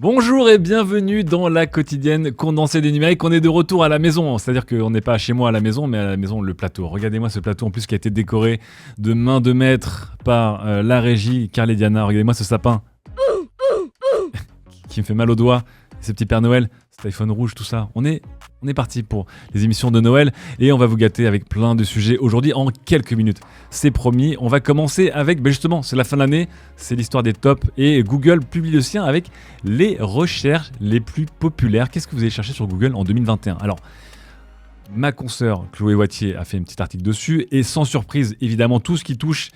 Bonjour et bienvenue dans la quotidienne condensée des numériques. On est de retour à la maison, c'est-à-dire qu'on n'est pas chez moi à la maison, mais à la maison le plateau. Regardez-moi ce plateau en plus qui a été décoré de main de maître par la régie Carl et Diana. Regardez-moi ce sapin qui me fait mal aux doigts, ces petits Pères Noël, cet iPhone rouge, tout ça. On est parti pour les émissions de Noël et on va vous gâter avec plein de sujets aujourd'hui en quelques minutes. C'est promis, on va commencer avec, justement, c'est la fin de l'année, c'est l'histoire des tops et Google publie le sien avec les recherches les plus populaires. Qu'est-ce que vous avez cherché sur Google en 2021 ? Alors, ma consoeur Chloé Wattier a fait un petit article dessus et sans surprise, évidemment, tout ce qui touche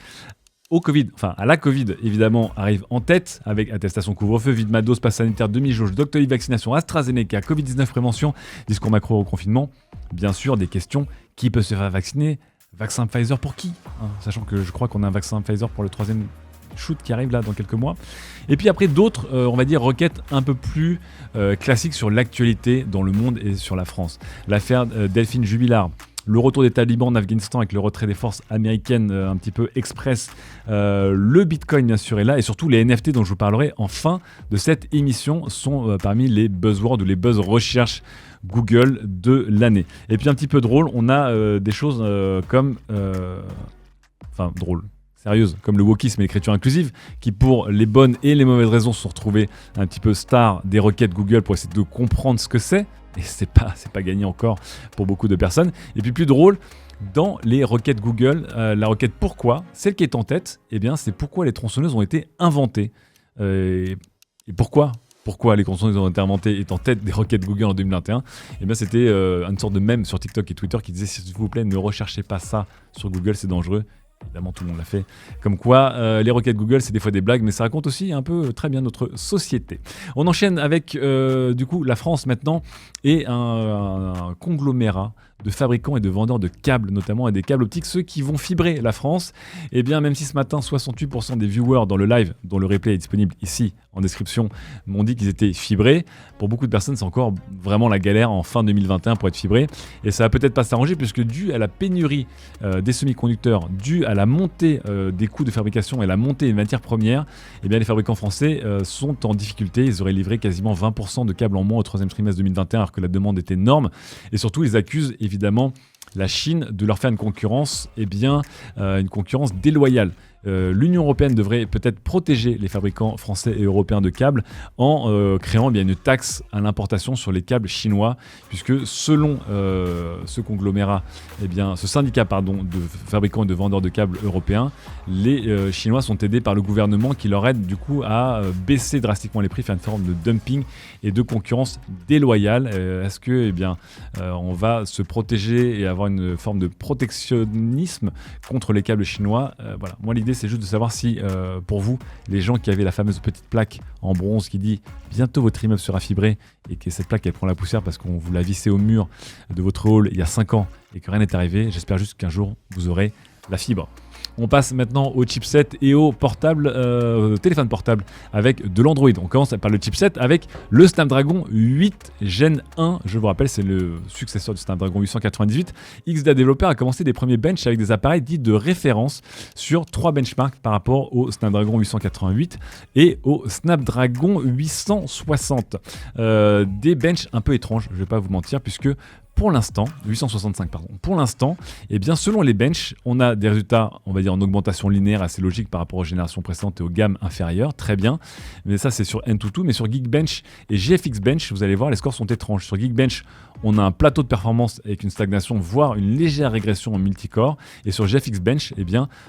au Covid, à la Covid, évidemment, arrive en tête avec attestation couvre-feu, vide ma dose, passe sanitaire, demi-jauge, Doctolib, vaccination, AstraZeneca, Covid-19 prévention, discours macro au confinement. Bien sûr, des questions, qui peut se faire vacciner ? Vaccin Pfizer pour qui ? Sachant que je crois qu'on a un vaccin Pfizer pour le troisième shoot qui arrive là dans quelques mois. Et puis après d'autres, on va dire, requêtes un peu plus classiques sur l'actualité dans le monde et sur la France. L'affaire Delphine Jubilard. Le retour des talibans en Afghanistan avec le retrait des forces américaines un petit peu express. Le Bitcoin, bien sûr, est là. Et surtout, les NFT dont je vous parlerai en fin de cette émission sont parmi les buzzwords ou les buzz recherches Google de l'année. Et puis, un petit peu drôle, on a des choses comme... drôle. Sérieuse, comme le wokisme et l'écriture inclusive, qui pour les bonnes et les mauvaises raisons se sont retrouvés un petit peu stars des requêtes Google pour essayer de comprendre ce que c'est. Et c'est pas gagné encore pour beaucoup de personnes. Et puis plus drôle, dans les requêtes Google, la requête pourquoi, celle qui est en tête, c'est pourquoi les tronçonneuses ont été inventées. Et pourquoi les tronçonneuses ont été inventées est en tête des requêtes Google en 2021. C'était une sorte de mème sur TikTok et Twitter qui disait s'il vous plaît ne recherchez pas ça sur Google, c'est dangereux. Évidemment, tout le monde l'a fait. Comme quoi, les requêtes Google, c'est des fois des blagues, mais ça raconte aussi un peu très bien notre société. On enchaîne avec, la France maintenant et un conglomérat de fabricants et de vendeurs de câbles, notamment, et des câbles optiques, ceux qui vont fibrer la France. Même si ce matin, 68% des viewers dans le live, dont le replay est disponible ici, en description, m'ont dit qu'ils étaient fibrés. Pour beaucoup de personnes, c'est encore vraiment la galère en fin 2021 pour être fibré. Et ça va peut-être pas s'arranger, puisque dû à la pénurie des semi-conducteurs, dû à la montée des coûts de fabrication et la montée des matières premières, les fabricants français sont en difficulté. Ils auraient livré quasiment 20% de câbles en moins au troisième trimestre 2021, alors que la demande est énorme. Et surtout, ils accusent évidemment la Chine de leur faire une concurrence, une concurrence déloyale. L'Union européenne devrait peut-être protéger les fabricants français et européens de câbles en créant une taxe à l'importation sur les câbles chinois, puisque selon ce conglomérat, ce syndicat de fabricants et de vendeurs de câbles européens, les Chinois sont aidés par le gouvernement qui leur aide du coup à baisser drastiquement les prix, faire une forme de dumping et de concurrence déloyale. Est-ce que on va se protéger et avoir une forme de protectionnisme contre les câbles chinois ? Voilà. Moi, l'idée, c'est juste de savoir si, pour vous, les gens qui avaient la fameuse petite plaque en bronze qui dit « Bientôt votre immeuble sera fibré » et que cette plaque, elle prend la poussière parce qu'on vous l'a vissée au mur de votre hall il y a 5 ans et que rien n'est arrivé, j'espère juste qu'un jour, vous aurez la fibre. On passe maintenant au chipset et au téléphone portable avec de l'Android. On commence par le chipset avec le Snapdragon 8 Gen 1. Je vous rappelle, c'est le successeur du Snapdragon 898. XDA Développeur a commencé des premiers benches avec des appareils dits de référence sur 3 benchmarks par rapport au Snapdragon 888 et au Snapdragon 860. Des benches un peu étranges, je ne vais pas vous mentir, puisque pour l'instant, 865 pardon. Pour l'instant, selon les benches, on a des résultats, on va dire en augmentation linéaire assez logique par rapport aux générations précédentes et aux gammes inférieures, très bien. Mais ça c'est sur Antutu, mais sur Geekbench et GFX Bench, vous allez voir, les scores sont étranges. Sur Geekbench, on a un plateau de performance avec une stagnation, voire une légère régression en multicore. Et sur GFX Bench,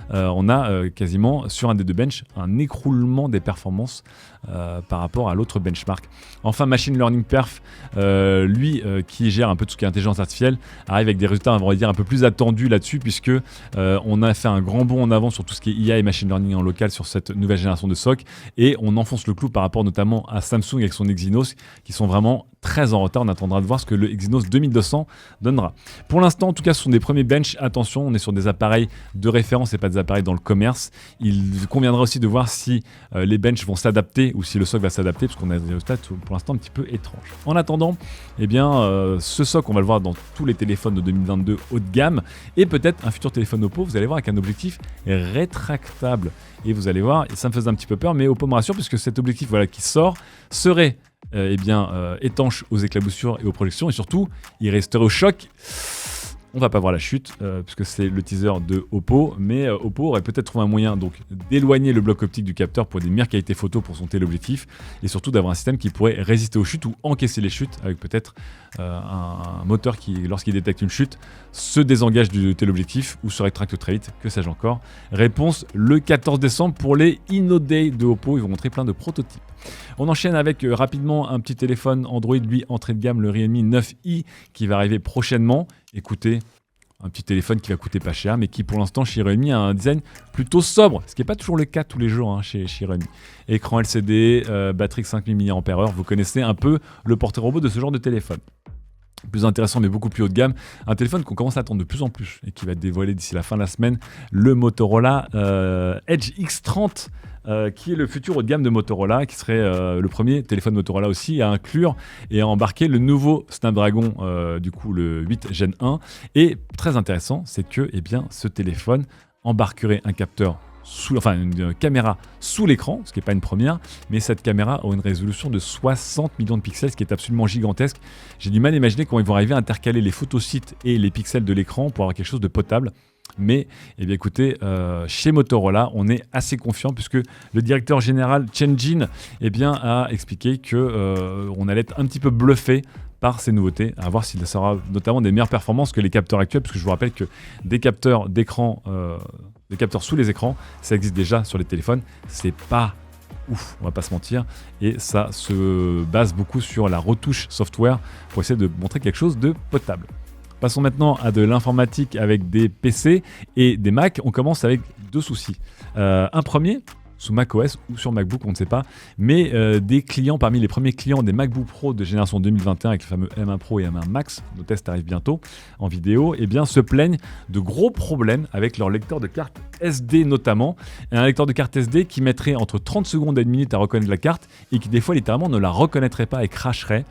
on a quasiment sur un des deux benches un écroulement des performances par rapport à l'autre benchmark. Enfin, Machine Learning Perf, qui gère un peu tout ce qui est intelligence artificielle, arrive avec des résultats, on va dire, un peu plus attendus là-dessus, puisque on a fait un grand bond en avant sur tout ce qui est IA et Machine Learning en local sur cette nouvelle génération de SoC, et on enfonce le clou par rapport notamment à Samsung avec son Exynos, qui sont vraiment très en retard. On attendra de voir ce que le Exynos 2200 donnera. Pour l'instant, en tout cas, ce sont des premiers benches. Attention, on est sur des appareils de référence et pas des appareils dans le commerce. Il conviendra aussi de voir si les benches vont s'adapter ou si le SoC va s'adapter, parce qu'on a des résultats pour l'instant un petit peu étranges. En attendant, ce SoC, on va le voir dans tous les téléphones de 2022 haut de gamme, et peut-être un futur téléphone Oppo, vous allez voir, avec un objectif rétractable. Et vous allez voir, ça me faisait un petit peu peur, mais Oppo me rassure, puisque cet objectif qui sort serait étanche aux éclaboussures et aux projections, et surtout, il resterait au choc. On va pas voir la chute, puisque c'est le teaser de Oppo, mais Oppo aurait peut-être trouvé un moyen donc d'éloigner le bloc optique du capteur pour des meilleures qualités photo pour son téléobjectif, et surtout d'avoir un système qui pourrait résister aux chutes ou encaisser les chutes, avec peut-être un moteur qui, lorsqu'il détecte une chute, se désengage du téléobjectif ou se rétracte très vite, que sais-je encore. Réponse le 14 décembre pour les Inno Day de Oppo, ils vont montrer plein de prototypes. On enchaîne avec rapidement un petit téléphone Android, lui entrée de gamme, le Realme 9i, qui va arriver prochainement. Écoutez, un petit téléphone qui va coûter pas cher, mais qui pour l'instant chez Realme a un design plutôt sobre, ce qui n'est pas toujours le cas tous les jours chez Realme. Écran LCD, batterie 5000 mAh, vous connaissez un peu le portrait robot de ce genre de téléphone. Plus intéressant mais beaucoup plus haut de gamme, un téléphone qu'on commence à attendre de plus en plus et qui va être dévoilé d'ici la fin de la semaine, le Motorola Edge X30, qui est le futur haut de gamme de Motorola, qui serait le premier téléphone Motorola aussi à inclure et à embarquer le nouveau Snapdragon, du coup le 8 Gen 1. Et très intéressant, c'est que ce téléphone embarquerait un capteur une caméra sous l'écran, ce qui n'est pas une première, mais cette caméra a une résolution de 60 millions de pixels, ce qui est absolument gigantesque. J'ai du mal à imaginer comment ils vont arriver à intercaler les photosites et les pixels de l'écran pour avoir quelque chose de potable. Mais écoutez, chez Motorola, on est assez confiant puisque le directeur général Chen Jin a expliqué qu'on allait être un petit peu bluffé par ces nouveautés, à voir s'il sera notamment des meilleures performances que les capteurs actuels, parce que je vous rappelle que des capteurs d'écran, des capteurs sous les écrans, ça existe déjà sur les téléphones, c'est pas ouf, on va pas se mentir, et ça se base beaucoup sur la retouche software pour essayer de montrer quelque chose de potable. Passons maintenant à de l'informatique avec des PC et des Mac. On commence avec deux soucis. Un premier, sous macOS ou sur MacBook, on ne sait pas, mais des clients, parmi les premiers clients des MacBook Pro de génération 2021 avec le fameux M1 Pro et M1 Max, nos tests arrivent bientôt en vidéo, se plaignent de gros problèmes avec leur lecteur de carte SD notamment, un lecteur de carte SD qui mettrait entre 30 secondes et une minute à reconnaître la carte et qui des fois littéralement ne la reconnaîtrait pas et crasherait.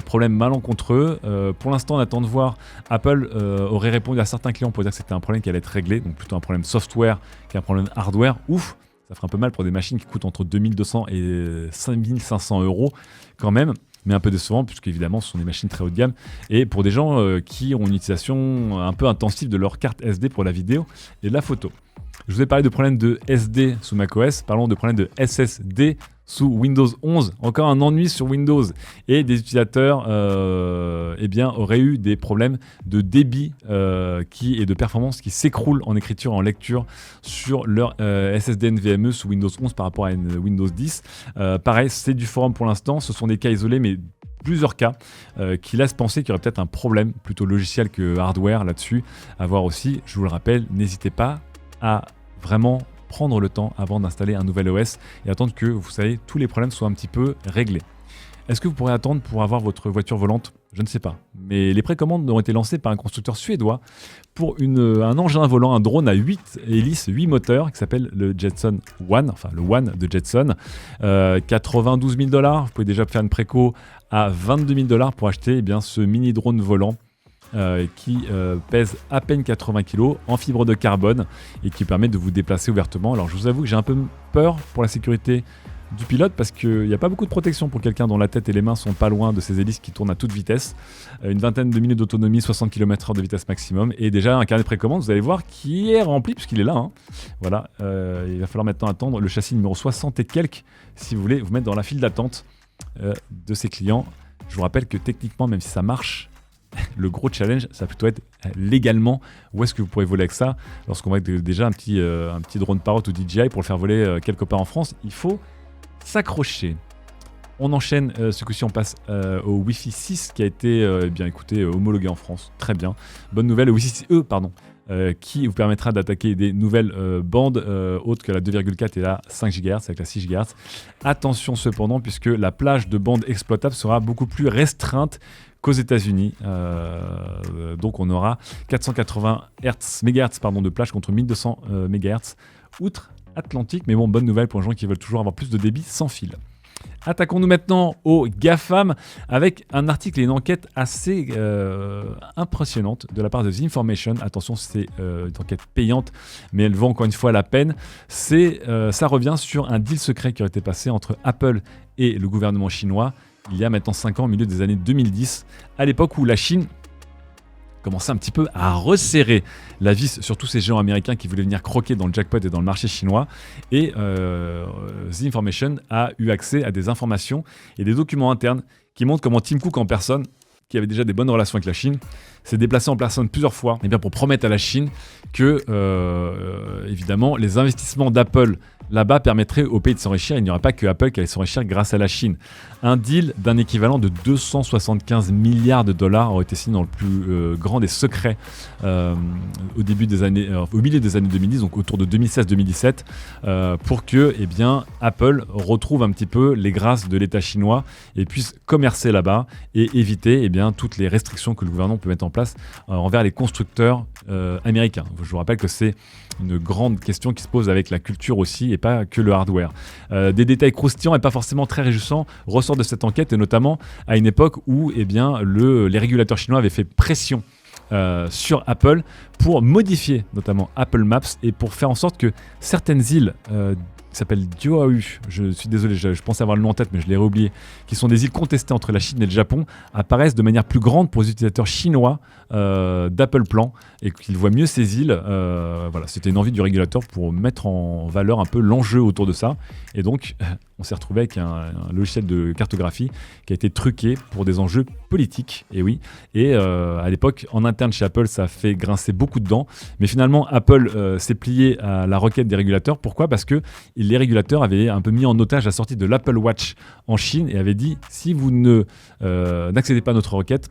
Problème malencontreux. Pour l'instant, on attend de voir. Apple aurait répondu à certains clients pour dire que c'était un problème qui allait être réglé, donc plutôt un problème software qu'un problème hardware. Ouf, ça ferait un peu mal pour des machines qui coûtent entre 2200 et 5500 euros quand même, mais un peu décevant puisque évidemment ce sont des machines très haut de gamme et pour des gens qui ont une utilisation un peu intensive de leur carte SD pour la vidéo et la photo. Je vous ai parlé de problèmes de SD sous macOS, parlons de problèmes de SSD sous Windows 11. Encore un ennui sur Windows. Et des utilisateurs auraient eu des problèmes de débit et de performance qui s'écroulent en écriture et en lecture sur leur SSD NVMe sous Windows 11 par rapport à une Windows 10. Pareil, c'est du forum pour l'instant. Ce sont des cas isolés, mais plusieurs cas qui laissent penser qu'il y aurait peut-être un problème plutôt logiciel que hardware là-dessus. À voir aussi, je vous le rappelle, n'hésitez pas à vraiment prendre le temps avant d'installer un nouvel OS et attendre que, vous savez, tous les problèmes soient un petit peu réglés. Est-ce que vous pourrez attendre pour avoir votre voiture volante ? Je ne sais pas. Mais les précommandes ont été lancées par un constructeur suédois pour un engin volant, un drone à 8 hélices, 8 moteurs, qui s'appelle le Jetson One, enfin le One de Jetson. 92 000 $. Vous pouvez déjà faire une préco à 22 000 $ pour acheter ce mini drone volant. Qui pèse à peine 80 kg en fibre de carbone et qui permet de vous déplacer ouvertement. Alors je vous avoue que j'ai un peu peur pour la sécurité du pilote parce qu'il n'y a pas beaucoup de protection pour quelqu'un dont la tête et les mains sont pas loin de ces hélices qui tournent à toute vitesse. Une vingtaine de minutes d'autonomie, 60 km/h de vitesse maximum et déjà un carnet de précommande, vous allez voir, qui est rempli puisqu'il est là. Voilà, il va falloir maintenant attendre le châssis numéro 60 et quelques si vous voulez vous mettre dans la file d'attente de ces clients. Je vous rappelle que techniquement, même si ça marche, le gros challenge, ça va plutôt être légalement où est-ce que vous pourrez voler avec ça. Lorsqu'on va avec déjà un petit drone Parrot ou DJI pour le faire voler quelque part en France, il faut s'accrocher. On enchaîne, ce coup-ci on passe au Wi-Fi 6 qui a été homologué en France. Très bien. Bonne nouvelle, le Wi-Fi 6E, qui vous permettra d'attaquer des nouvelles bandes autres que la 2,4 et la 5 GHz avec la 6 GHz. Attention cependant, puisque la plage de bandes exploitables sera beaucoup plus restreinte qu'aux États-Unis. Donc on aura 480 MHz de plage contre 1200 MHz outre-Atlantique. Mais bon, bonne nouvelle pour les gens qui veulent toujours avoir plus de débit sans fil. Attaquons-nous maintenant aux GAFAM avec un article et une enquête assez impressionnante de la part de The Information. Attention, c'est une enquête payante, mais elle vaut encore une fois la peine. Ça revient sur un deal secret qui aurait été passé entre Apple et le gouvernement chinois. il y a maintenant 5 ans, au milieu des années 2010, à l'époque où la Chine commençait un petit peu à resserrer la vis sur tous ces géants américains qui voulaient venir croquer dans le jackpot et dans le marché chinois. Et The Information a eu accès à des informations et des documents internes qui montrent comment Tim Cook en personne, qui avait déjà des bonnes relations avec la Chine, s'est déplacé en personne plusieurs fois pour promettre à la Chine que, évidemment, les investissements d'Apple là-bas permettraient au pays de s'enrichir. Il n'y aurait pas que Apple qui allait s'enrichir grâce à la Chine. Un deal d'un équivalent de 275 milliards de dollars aurait été signé dans le plus grand des secrets au milieu des années 2010, donc autour de 2016-2017, pour que Apple retrouve un petit peu les grâces de l'État chinois et puisse commercer là-bas et éviter toutes les restrictions que le gouvernement peut mettre en place envers les constructeurs américains. Je vous rappelle que c'est une grande question qui se pose avec la culture aussi et pas que le hardware. Des détails croustillants et pas forcément très réjouissants ressortent de cette enquête, et notamment à une époque où les régulateurs chinois avaient fait pression sur Apple pour modifier notamment Apple Maps et pour faire en sorte que certaines îles qui s'appellent Diaoyu, je suis désolé, je pensais avoir le nom en tête mais je l'ai oublié, qui sont des îles contestées entre la Chine et le Japon, apparaissent de manière plus grande pour les utilisateurs chinois d'Apple Plan et qu'ils voient mieux ces îles. C'était une envie du régulateur pour mettre en valeur un peu l'enjeu autour de ça, et donc on s'est retrouvé avec un logiciel de cartographie qui a été truqué pour des enjeux politiques, et à l'époque en interne chez Apple ça a fait grincer beaucoup de dents, mais finalement Apple s'est plié à la requête des régulateurs. Pourquoi ? Parce que les régulateurs avaient un peu mis en otage la sortie de l'Apple Watch en Chine et avaient dit si vous n'accédez pas à notre requête,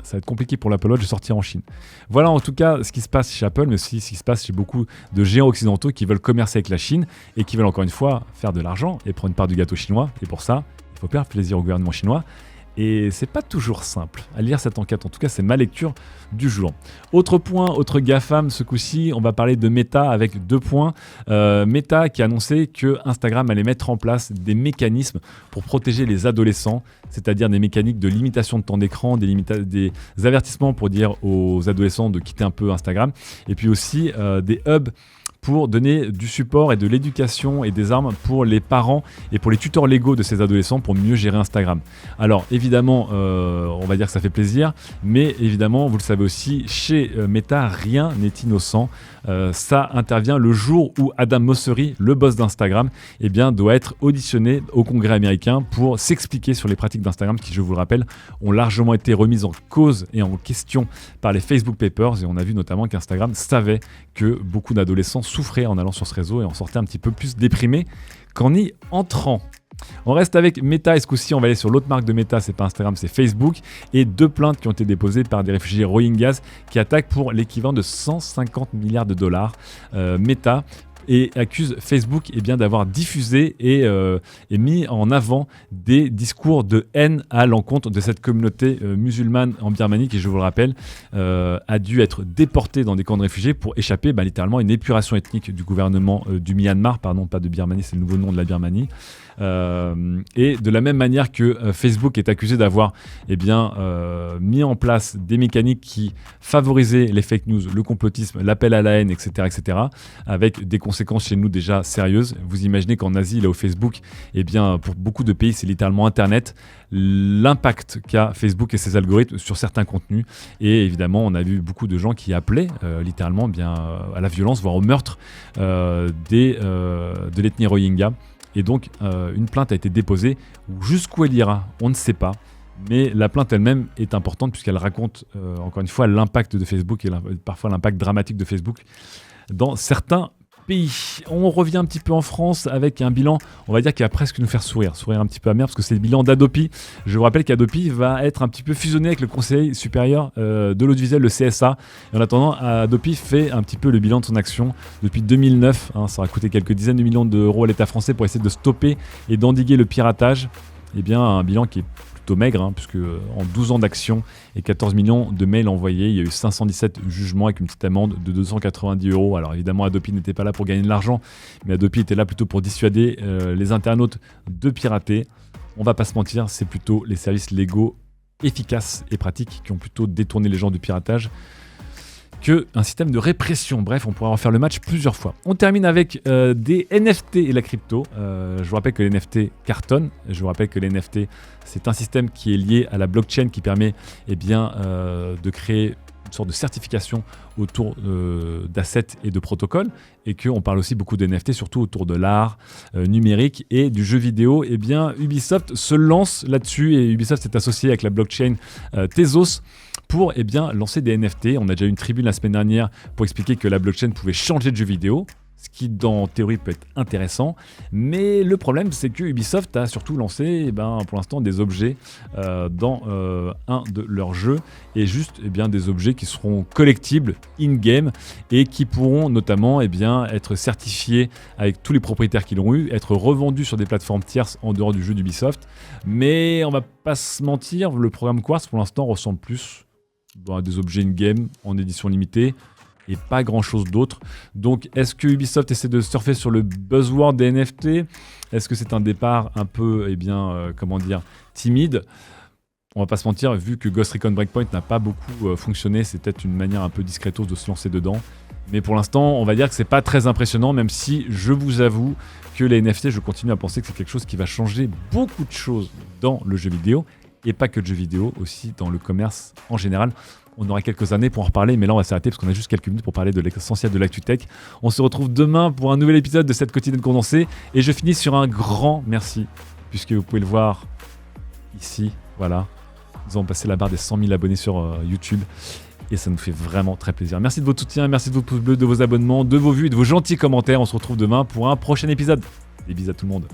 ça va être compliqué pour l'Apple Watch de sortir en Chine. Voilà en tout cas ce qui se passe chez Apple, mais aussi ce qui se passe chez beaucoup de géants occidentaux qui veulent commercer avec la Chine et qui veulent encore une fois faire de l'argent et prendre une part du gâteau chinois. Et pour ça, il faut faire plaisir au gouvernement chinois. Et c'est pas toujours simple à lire cette enquête. En tout cas, c'est ma lecture du jour. Autre point, autre GAFAM, ce coup-ci, on va parler de Meta avec 2 points. Meta qui a annoncé que Instagram allait mettre en place des mécanismes pour protéger les adolescents, c'est-à-dire des mécaniques de limitation de temps d'écran, des avertissements pour dire aux adolescents de quitter un peu Instagram, et puis aussi des hubs pour donner du support et de l'éducation et des armes pour les parents et pour les tuteurs légaux de ces adolescents pour mieux gérer Instagram. Alors évidemment, on va dire que ça fait plaisir, mais évidemment, vous le savez aussi, chez Meta, rien n'est innocent. Ça intervient le jour où Adam Mosseri, le boss d'Instagram, doit être auditionné au Congrès américain pour s'expliquer sur les pratiques d'Instagram qui, je vous le rappelle, ont largement été remises en cause et en question par les Facebook Papers, et on a vu notamment qu'Instagram savait que beaucoup d'adolescents souffraient en allant sur ce réseau et en sortaient un petit peu plus déprimés qu'en y entrant. On reste avec Meta, et ce coup-ci on va aller sur l'autre marque de Meta, c'est pas Instagram, c'est Facebook, et 2 plaintes qui ont été déposées par des réfugiés Rohingyas qui attaquent pour l'équivalent de 150 milliards de dollars Meta, et accuse Facebook d'avoir diffusé et mis en avant des discours de haine à l'encontre de cette communauté musulmane en Birmanie qui, je vous le rappelle, a dû être déportée dans des camps de réfugiés pour échapper littéralement à une épuration ethnique du gouvernement du Myanmar, pardon, pas de Birmanie, c'est le nouveau nom de la Birmanie. Et de la même manière que Facebook est accusé d'avoir mis en place des mécaniques qui favorisaient les fake news, le complotisme, l'appel à la haine, etc., avec des conséquences chez nous déjà sérieuses. Vous imaginez qu'en Asie, là où Facebook, pour beaucoup de pays, c'est littéralement Internet, l'impact qu'a Facebook et ses algorithmes sur certains contenus. Et évidemment, on a vu beaucoup de gens qui appelaient littéralement à la violence, voire au meurtre de l'ethnie Rohingya. Et donc, une plainte a été déposée. Jusqu'où elle ira, on ne sait pas. Mais la plainte elle-même est importante puisqu'elle raconte, encore une fois, l'impact de Facebook et parfois l'impact dramatique de Facebook dans certains pays. On revient un petit peu en France avec un bilan, on va dire, qui va presque nous faire sourire un petit peu amer, parce que c'est le bilan d'Adopi. Je vous rappelle qu'Adopi va être un petit peu fusionné avec le Conseil supérieur de l'audiovisuel, le CSA. Et en attendant, Adopi fait un petit peu le bilan de son action depuis 2009. Ça aura coûté quelques dizaines de millions d'euros à l'État français pour essayer de stopper et d'endiguer le piratage. Un bilan qui est plutôt maigre, puisque en 12 ans d'action et 14 millions de mails envoyés, il y a eu 517 jugements avec une petite amende de 290 €. Alors évidemment, Adopi n'était pas là pour gagner de l'argent, mais Adopi était là plutôt pour dissuader les internautes de pirater. On va pas se mentir, c'est plutôt les services légaux efficaces et pratiques qui ont plutôt détourné les gens du piratage qu'un système de répression. Bref, on pourra refaire le match plusieurs fois. On termine avec des NFT et la crypto. Je vous rappelle que les NFT cartonnent. Je vous rappelle que les NFT, c'est un système qui est lié à la blockchain qui permet de créer une sorte de certification autour d'assets et de protocoles, et qu'on parle aussi beaucoup de NFT, surtout autour de l'art numérique et du jeu vidéo. Eh bien, Ubisoft se lance là-dessus, et Ubisoft s'est associé avec la blockchain Tezos pour lancer des NFT. On a déjà eu une tribune la semaine dernière pour expliquer que la blockchain pouvait changer de jeu vidéo, ce qui dans théorie peut être intéressant, mais le problème c'est que Ubisoft a surtout lancé pour l'instant des objets dans un de leurs jeux, et juste des objets qui seront collectibles in-game et qui pourront notamment être certifiés avec tous les propriétaires qui l'ont eu, être revendus sur des plateformes tierces en dehors du jeu d'Ubisoft. Mais on va pas se mentir, le programme Quartz pour l'instant ressemble plus à des objets in-game en édition limitée et pas grand chose d'autre. Donc est-ce que Ubisoft essaie de surfer sur le buzzword des NFT? Est-ce que c'est un départ un peu timide? On va pas se mentir, vu que Ghost Recon Breakpoint n'a pas beaucoup fonctionné, c'est peut-être une manière un peu discretos de se lancer dedans. Mais pour l'instant, on va dire que c'est pas très impressionnant, même si je vous avoue que les NFT, je continue à penser que c'est quelque chose qui va changer beaucoup de choses dans le jeu vidéo, et pas que le jeu vidéo, aussi dans le commerce en général. On aura quelques années pour en reparler, mais là on va s'arrêter parce qu'on a juste quelques minutes pour parler de l'essentiel de l'actu tech. On se retrouve demain pour un nouvel épisode de cette quotidienne condensée, et je finis sur un grand merci, puisque vous pouvez le voir ici, voilà. Nous avons passé la barre des 100 000 abonnés sur YouTube, et ça nous fait vraiment très plaisir. Merci de votre soutien, merci de vos pouces bleus, de vos abonnements, de vos vues et de vos gentils commentaires. On se retrouve demain pour un prochain épisode. Des bisous à tout le monde.